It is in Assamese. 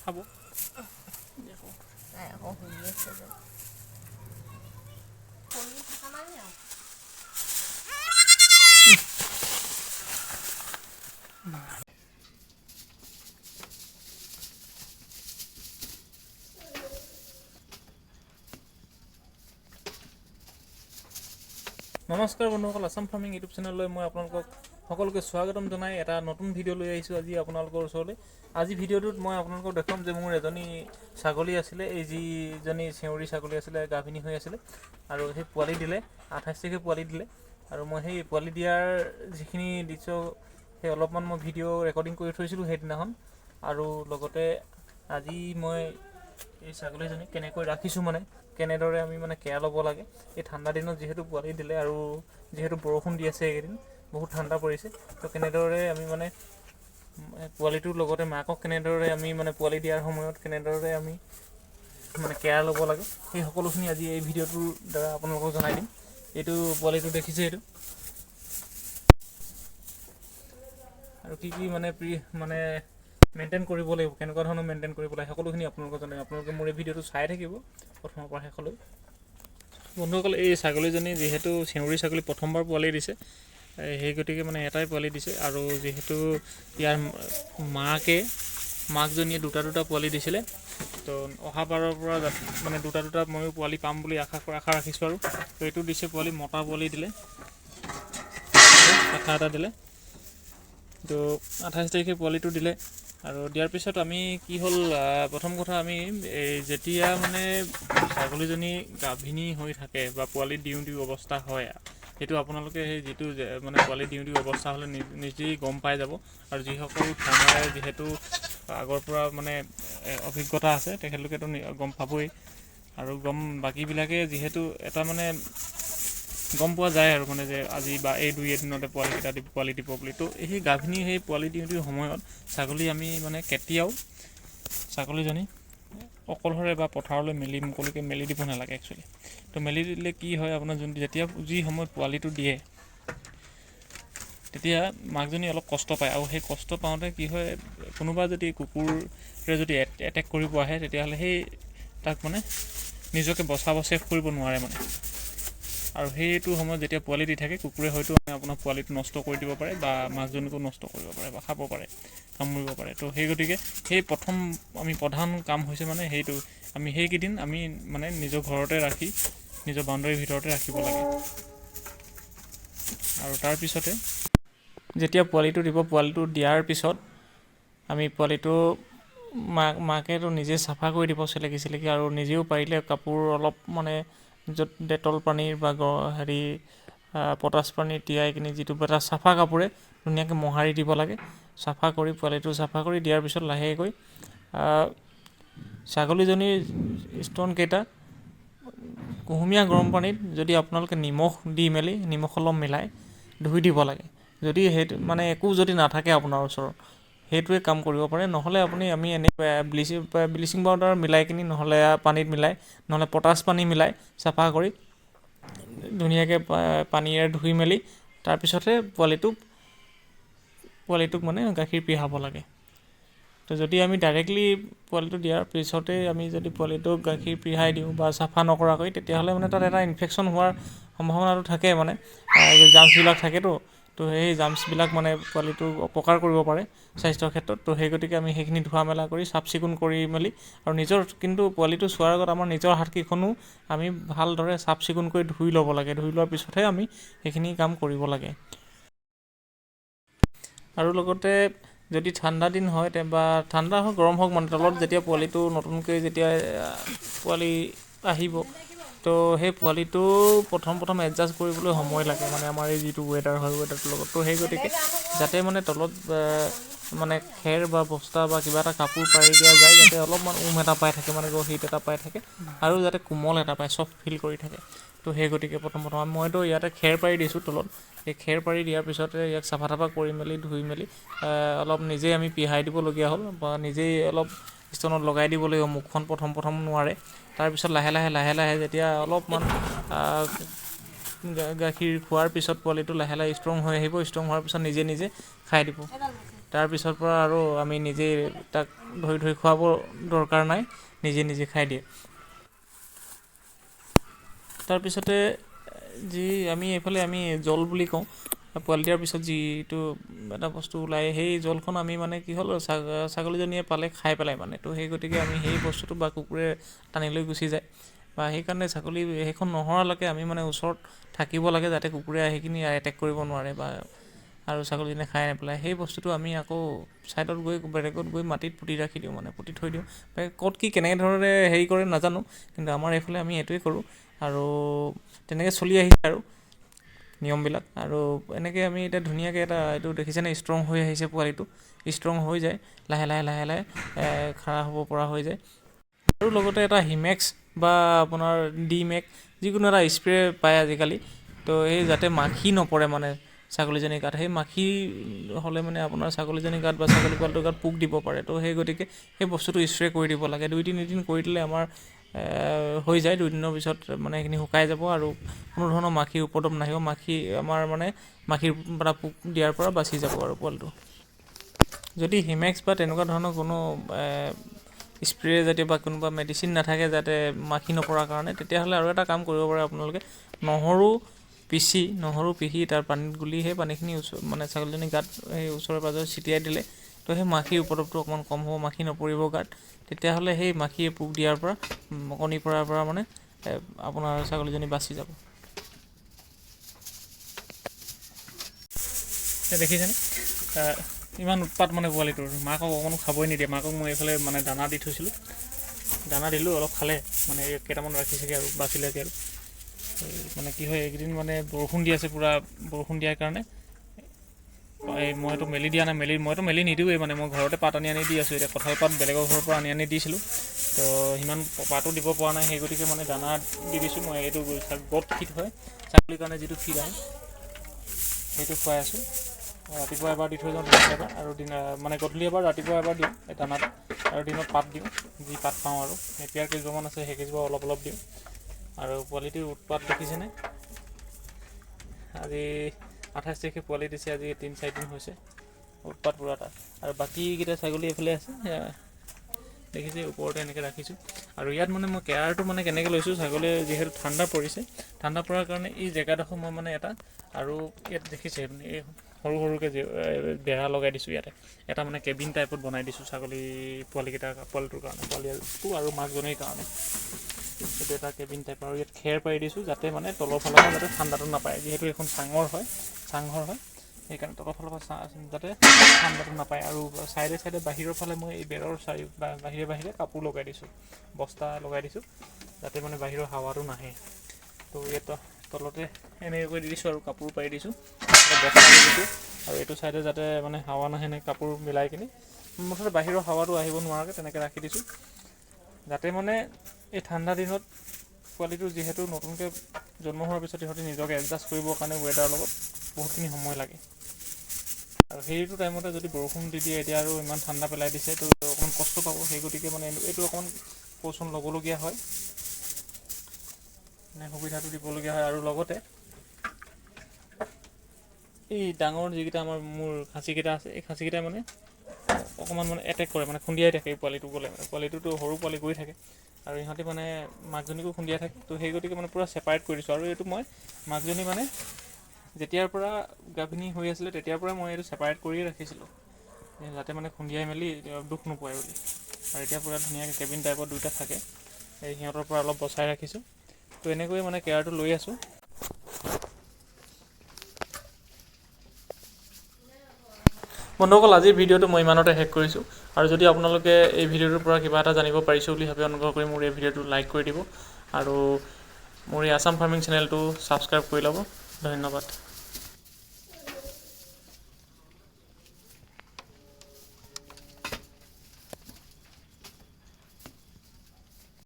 খাব নমস্কাৰ বন্ধুসকল, আসাম ফাৰ্মিং ইউটিউব চেনেললৈ মই আপোনালোকক সকলোকে স্বাগতম জনাই এটা নতুন ভিডিঅ' লৈ আহিছোঁ আজি আপোনালোকৰ ওচৰলৈ। আজি ভিডিঅ'টোত মই আপোনালোকক দেখুৱাম যে মোৰ এজনী ছাগলী আছিলে, এই যিজনী চেউৰী ছাগলী আছিলে গাভিনী হৈ আছিলে আৰু সেই পোৱালি দিলে 28 তাৰিখে পোৱালি দিলে। আৰু মই সেই পোৱালি দিয়াৰ যিখিনি দৃশ্য সেই অলপমান মই ভিডিঅ' ৰেকৰ্ডিং কৰি থৈছিলোঁ সেইদিনাখন। আৰু লগতে আজি মই এই ছাগলীজনী কেনেকৈ ৰাখিছোঁ, মানে কেনেদৰে আমি মানে কেয়াৰ ল'ব লাগে। এই ঠাণ্ডা দিনত যিহেতু পোৱালি দিলে আৰু যিহেতু বৰষুণ দি আছে এইকেইদিন, বহুত ঠাণ্ডা পৰিছে, তো কেনেদৰে আমি মানে পোৱালিটোৰ লগতে মাকক কেনেদৰে আমি মানে পোৱালি দিয়াৰ সময়ত কেনেদৰে আমি মানে কেয়াৰ ল'ব লাগে, সেই সকলোখিনি আজি এই ভিডিঅ'টোৰ দ্বাৰা আপোনালোকক জনাই দিম। এইটো পোৱালিটো দেখিছে, এইটো আৰু কি মানে মানে মেইনটেইন কৰিব লাগিব, কেনেকুৱা ধৰণৰ মেইনটেইন কৰিব লাগে সকলোখিনি আপোনালোকক জনাই। আপোনালোকে মোৰ এই ভিডিঅ'টো চাই থাকিব প্ৰথমৰ পৰা শেষলৈ। বন্ধুসকল, এই ছাগলীজনী যিহেতু চেউৰী ছাগলী প্ৰথমবাৰ পোৱালি দিছে, সেই গতিকে মানে এটাই পোৱালি দিছে। আৰু যিহেতু ইয়াৰ মাকজনীয়ে দুটা পোৱালি দিছিলে, তো অহাবাৰৰ পৰা মানে দুটা ময়ো পোৱালি পাম বুলি আশা ৰাখিছোঁ। আৰু তো এইটো দিছে পোৱালি, মতা পোৱালি দিলে, কথা এটা দিলে। তো 28 তাৰিখে পোৱালিটো দিলে। আৰু দিয়াৰ পিছত আমি কি হ'ল, প্ৰথম কথা আমি যেতিয়া মানে ছাগলীজনী গাভিনী হৈ থাকে বা পোৱালি দিওঁ অৱস্থা হয়, সেইটো আপোনালোকে সেই যিটো মানে পোৱালি দিওঁ অৱস্থা হ'লে নিজেই গম পাই যাব। আৰু যিসকল ফাৰ্মাৰে যিহেতু আগৰ পৰা মানে অভিজ্ঞতা আছে তেখেতলোকেতো গম পাবই। আৰু বাকীবিলাকে যিহেতু এটা মানে গম পোৱা যায় আৰু মানে যে আজি বা এই 2 এদিনতে পোৱালি দিব বুলি। তো সেই গাভিনী সেই পোৱালি দিওঁ সময়ত ছাগলী আমি মানে কেতিয়াও ছাগলীজনী অকলশৰে বা পথাৰলৈ মুকলিকৈ মেলি দিব নালাগে একচুৱেলি। তো মেলি দিলে কি হয়, আপোনাৰ যেতিয়া যি সময়ত পোৱালিটো দিয়ে তেতিয়া মাকজনী অলপ কষ্ট পায়। আৰু সেই কষ্ট পাওঁতে কি হয়, কোনোবা যদি কুকুৰে যদি এটেক কৰিব আহে তেতিয়াহ'লে সেই তাক মানে নিজকে ছেফ কৰিব নোৱাৰে মানে। আৰু সেইটো সময়ত যেতিয়া পোৱালি দি থাকে, কুকুৰে হয়তো আপোনাৰ পোৱালিটো নষ্ট কৰি দিব পাৰে বা মাকজনীকো নষ্ট কৰিব পাৰে বা খাব পাৰে, কামুৰিব পাৰে। তো সেই গতিকে সেই প্ৰধান কাম হৈছে মানে সেইটো, আমি সেইকেইদিন আমি মানে নিজৰ ঘৰতে ৰাখি নিজৰ বাউণ্ডাৰীৰ ভিতৰতে ৰাখিব লাগে। আৰু তাৰপিছতে যেতিয়া পোৱালিটো দিব, পোৱালিটো দিয়াৰ পিছত আমি পোৱালিটো মাকেতো নিজে চাফা কৰি দিব চেলেকি। আৰু নিজেও পাৰিলে কাপোৰ অলপ মানে য'ত ডেটল পানীৰ বা পটাছ পানীৰ তিয়াই কিনি যিটো এটা চাফা কাপোৰে ধুনীয়াকৈ মোহাৰি দিব লাগে। চাফা কৰি পোৱালিটো চাফা কৰি দিয়াৰ পিছত লাহেকৈ ছাগলীজনীৰ স্তনকেইটা কুহুমীয়া গৰম পানীত যদি আপোনালোকে নিমখ অলপ মিলাই ধুই দিব লাগে। যদি সেইটো মানে একো যদি নাথাকে আপোনাৰ ওচৰত, সেইটোৱে কাম কৰিব পাৰে। নহ'লে আমি এনেই ব্লিচিং পাউডাৰ মিলাই কিনি, নহ'লে পানীত মিলাই, নহ'লে পটাছ পানী মিলাই চাফা কৰি ধুনীয়াকৈ পানীৰে ধুই মেলি তাৰপিছতে পোৱালিটোক মানে গাখীৰ পিয়াব লাগে। তো যদি আমি ডাইৰেক্টলি পোৱালিটো দিয়াৰ পিছতেই আমি যদি পোৱালিটোক গাখীৰ পিয়াই দিওঁ বা চাফা নকৰাকৈ, তেতিয়াহ'লে মানে তাত এটা ইনফেকশ্যন হোৱাৰ সম্ভাৱনাটো থাকে। মানে জাৰ্মছবিলাক থাকেতো, তো সেই জাৰ্মছবিলাক মানে পোৱালিটোক অপকাৰ কৰিব পাৰে স্বাস্থ্যৰ ক্ষেত্ৰত। তো সেই গতিকে আমি সেইখিনি ধোৱা মেলা কৰি চাফ চিকুণ কৰি মেলি, আৰু কিন্তু পোৱালিটো চোৱাৰ আগত আমাৰ নিজৰ হাতকেইখনো আমি ভালদৰে চাফ চিকুণ কৰি ধুই ল'ব লাগে। ধুই লোৱাৰ পিছতহে আমি সেইখিনি কাম কৰিব লাগে। আৰু লগতে যদি ঠাণ্ডা দিন হয় বা ঠাণ্ডা হওক গৰম হওক, মানে তলত যেতিয়া পোৱালিটো নতুনকৈ যেতিয়া পোৱালি আহিব, তো সেই পোৱালিটো প্ৰথম এডজাষ্ট কৰিবলৈ সময় লাগে। মানে আমাৰ এই যিটো ৱেডাৰ হয়, ৱেডাৰটোৰ লগত। তো সেই গতিকে যাতে মানে তলত মানে খেৰ বা বস্তা বা কিবা এটা কাপোৰ পাৰি দিয়া যায়, যাতে অলপমান এটা পাই থাকে, মানে হিট এটা পাই থাকে, আৰু যাতে কোমল এটা পায়, চফ্ট ফিল কৰি থাকে। তো সেই গতিকে প্ৰথম মইতো ইয়াতে খেৰ পাৰি দিছোঁ তলত। সেই খেৰ পাৰি দিয়াৰ পিছতে ইয়াক চাফা কৰি মেলি ধুই মেলি অলপ নিজেই আমি পিহাই দিবলগীয়া হ'ল, বা নিজেই অলপ স্তনত লগাই দিব লাগিব। মুখখন প্ৰথম নোৱাৰে। তাৰপিছত লাহে লাহে যেতিয়া অলপমান গাখীৰ খোৱাৰ পিছত পোৱালিটো লাহে ষ্ট্ৰং হৈ আহিব। ষ্ট্ৰং হোৱাৰ পিছত নিজে খাই দিব। তাৰপিছৰ পৰা আৰু আমি নিজে তাক ধৰি খুৱাব দৰকাৰ নাই, নিজে খাই দিয়ে। তাৰপিছতে যি এইফালে আমি জল বুলি কওঁ, পোৱালি দিয়াৰ পিছত যিটো এটা বস্তু ওলায়, সেই জলখন আমি মানে কি হ'ল ছাগলীজনীয়ে পালে খাই পেলাই মানে, তো সেই গতিকে আমি সেই বস্তুটো বা কুকুৰে টানি লৈ গুচি যায়, বা সেইকাৰণে ছাগলী সেইখন নহৰালৈকে আমি মানে ওচৰত থাকিব লাগে, যাতে কুকুৰে সেইখিনি এটেক কৰিব নোৱাৰে বা আৰু ছাগলীজনীয়ে খাই নেপেলায়। সেই বস্তুটো আমি আকৌ ছাইডত গৈ বেলেগত গৈ মাটিত পুতি ৰাখি দিওঁ, মানে পুতি থৈ দিওঁ। ক'ত কি কেনেধৰণে হেৰি কৰে নাজানো, কিন্তু আমাৰ এইফালে আমি এইটোৱে কৰোঁ, আৰু তেনেকৈ চলি আহিছে আৰু নিয়মবিলাক। আৰু এনেকৈ আমি এতিয়া ধুনীয়াকৈ এইটো দেখিছেনে, ষ্ট্ৰং হৈ আহিছে পোৱালিটো, ষ্ট্ৰং হৈ যায় লাহে লাহে খাৰা হ'ব পৰা হৈ যায়। আৰু লগতে এটা হিমেক্স বা আপোনাৰ ডিমেক্স যিকোনো এটা স্প্ৰে' পায় আজিকালি, তো এই যাতে মাখি নপৰে মানে ছাগলীজনীৰ গাত। সেই মাখি হ'লে মানে আপোনাৰ ছাগলীজনীৰ গাত বা ছাগলী পোৱালিটোৰ গাত পোক দিব পাৰে, তো সেই গতিকে সেই বস্তুটো স্প্ৰে' কৰি দিব লাগে। 2-3 দিন কৰি দিলে আমাৰ হৈ যায়, 2 দিনৰ পিছত মানে সেইখিনি শুকাই যাব আৰু কোনো ধৰণৰ মাখিৰ উপদ্ৰৱ নাহিব, আমাৰ মানে মাখিৰ পৰা পোক দিয়াৰ পৰা বাচি যাব আৰু পোৱালিটো। যদি হিমেক্স বা তেনেকুৱা ধৰণৰ কোনো স্প্ৰে জাতীয় বা কোনোবা মেডিচিন নাথাকে যাতে মাখি নপৰাৰ কাৰণে, তেতিয়াহ'লে আৰু এটা কাম কৰিব পাৰে আপোনালোকে, নহৰু পিচি তাৰ পানীত গুলি সেই পানীখিনি মানে ছাগলীজনীৰ গাত সেই ওচৰে পাঁজৰে ছটিয়াই দিলে, তো সেই মাখিৰ উপদ্ৰৱটো অকণমান কম হ'ব, মাখি নপৰিব গাত। তেতিয়াহ'লে সেই মাখিয়ে পোক দিয়াৰ পৰা, কণী পৰাৰ পৰা মানে আপোনাৰ ছাগলীজনী বাচি যাব। দেখিছেনে ইমান উৎপাত মানে পোৱালিটোৰ, মাকক অকণো খাবই নিদিয়ে। মাকক মই এইফালে মানে দানা দি থৈছিলোঁ, দানা দিলোঁ, অলপ খালে, মানে কেইটামান ৰাখিছেগৈ আৰু বাচিলেগৈ আৰু। মানে কি হয়, এইকেইদিন মানে বৰষুণ দি আছে, পূৰা বৰষুণ দিয়াৰ কাৰণে মইতো মেলি দিয়া নাই, মইতো মেলি নিদিওঁৱেই, মানে মই ঘৰতে পাত আনি দি আছোঁ। এতিয়া কঁঠাল পাত বেলেগৰ ঘৰৰ পৰা আনি দিছিলোঁ, তো সিমান পাতো দিব পৰা নাই, সেই গতিকে মানে দানা দি দিছোঁ মই। এইটো গট ফিট হয় ছাগলীৰ কাৰণে, যিটো ফিট আহে সেইটো খুৱাই আছোঁ। ৰাতিপুৱা এবাৰ দি থৈ যাওঁ, এবাৰ, আৰু মানে গধূলি এবাৰ, ৰাতিপুৱা এবাৰ দিওঁ এই দানাটো, আৰু দিনত পাত দিওঁ, যি পাত পাওঁ আৰু। এতিয়াৰ কেইজোপামান আছে, সেই কেইজোপা অলপ দিওঁ। আৰু পোৱালিটোৰ উৎপাত দেখিছেনে, আজি 28 তাৰিখে পোৱালি দিছে, আজি 3-4 দিন হৈছে, উৎপাত পূৰা তাত। আৰু বাকীকেইটা ছাগলী এইফালে আছে, দেখিছে ওপৰতে এনেকৈ ৰাখিছোঁ। আৰু ইয়াত মানে মই কেয়াৰটো মানে কেনেকৈ লৈছোঁ, ছাগলী যিহেতু ঠাণ্ডা পৰিছে, ঠাণ্ডা পৰাৰ কাৰণে এই জেগাডোখৰ মই মানে এটা, আৰু ইয়াত দেখিছে এই সৰুকৈ বেৰা লগাই দিছোঁ ইয়াতে, এটা মানে কেবিন টাইপত বনাই দিছোঁ ছাগলী পোৱালিটোৰ কাৰণে, পোৱালিটো আৰু মাকজনীৰ কাৰণে। এইটো এটা কেবিন টাইপ, আৰু ইয়াত খেৰ পাৰি দিছোঁ, যাতে মানে তলৰ ফালৰ পৰা যাতে ঠাণ্ডাটো নাপায়। যিহেতু এখন চাংঘৰ হয়, সেইকাৰণে তলৰ ফালৰ পৰা যাতে ঠাণ্ডাটো নাপায়। আৰু চাইডে বাহিৰৰ ফালে মই এই বেৰৰ বাহিৰে কাপোৰ লগাই দিছোঁ, বস্তা লগাই দিছোঁ, যাতে মানে বাহিৰৰ হাৱাটো নাহে। তো ইয়াত তলতে এনেকৈ দি দিছোঁ, আৰু কাপোৰ পাৰি দিছোঁ, বস্তা দি দিছোঁ, আৰু এইটো চাইডে যাতে মানে হাৱা নাহে, কাপোৰ মিলাই কিনি মুঠতে বাহিৰৰ হাৱাটো আহিব নোৱাৰাকৈ তেনেকৈ ৰাখি দিছোঁ, যাতে মানে এই ঠাণ্ডা দিনত পোৱালিটো যিহেতু নতুনকৈ জন্ম হোৱাৰ পিছত সিহঁতে নিজকে এডজাষ্ট কৰিবৰ কাৰণে ৱেডাৰৰ লগত বহুতখিনি সময় লাগে। আৰু সেইটো টাইমতে যদি বৰষুণ দি দিয়ে, এতিয়া আৰু ইমান ঠাণ্ডা পেলাই দিছে, তো অকণমান কষ্ট পাব। সেই গতিকে মানে এইটো অকণমান কৌচন ল'বলগীয়া হয়, মানে সুবিধাটো দিবলগীয়া হয়। আৰু লগতে এই ডাঙৰ যিকেইটা মোৰ খাচীকেইটা আছে, এই খাচীকেইটাই মানে অকণমান মানে এটেক কৰে, মানে খুন্দিয়াই থাকে এই পোৱালিটো গ'লে, মানে পোৱালিটোতো সৰু পোৱালি গৈ থাকে, আৰু ইহঁতে মানে মাকজনীকো খুন্দিয়াই থাকে। তো সেই গতিকে মানে পূৰা ছেপাৰেট কৰি দিছোঁ। আৰু এইটো মই মাকজনী মানে যেতিয়াৰ পৰা গাভিনী হৈ আছিলে, তেতিয়াৰ পৰাই মই এইটো ছেপাৰেট কৰিয়ে ৰাখিছিলোঁ, যাতে মানে খুন্দিয়াই মেলি দুখ নোপোৱাই বুলি। আৰু এতিয়া পূৰা ধুনীয়াকৈ কেবিন টাইপত দুটা থাকে, এই সিহঁতৰ পৰা অলপ বচাই ৰাখিছোঁ। তো এনেকৈয়ে মানে কেয়াৰটো লৈ আছোঁ। বন্ধুসকল, আজিৰ ভিডিঅ'টো মই ইমানতে শেষ কৰিছোঁ। আৰু যদি আপোনালোকে এই ভিডিঅ'টোৰ পৰা কিবা এটা জানিব পাৰিছোঁ বুলি ভাবি, অনুগ্ৰহ কৰি মোৰ এই ভিডিঅ'টো লাইক কৰি দিব, আৰু মোৰ এই আছাম ফাৰ্মিং চেনেলটো ছাবস্ক্ৰাইব কৰি ল'ব। ধন্যবাদ।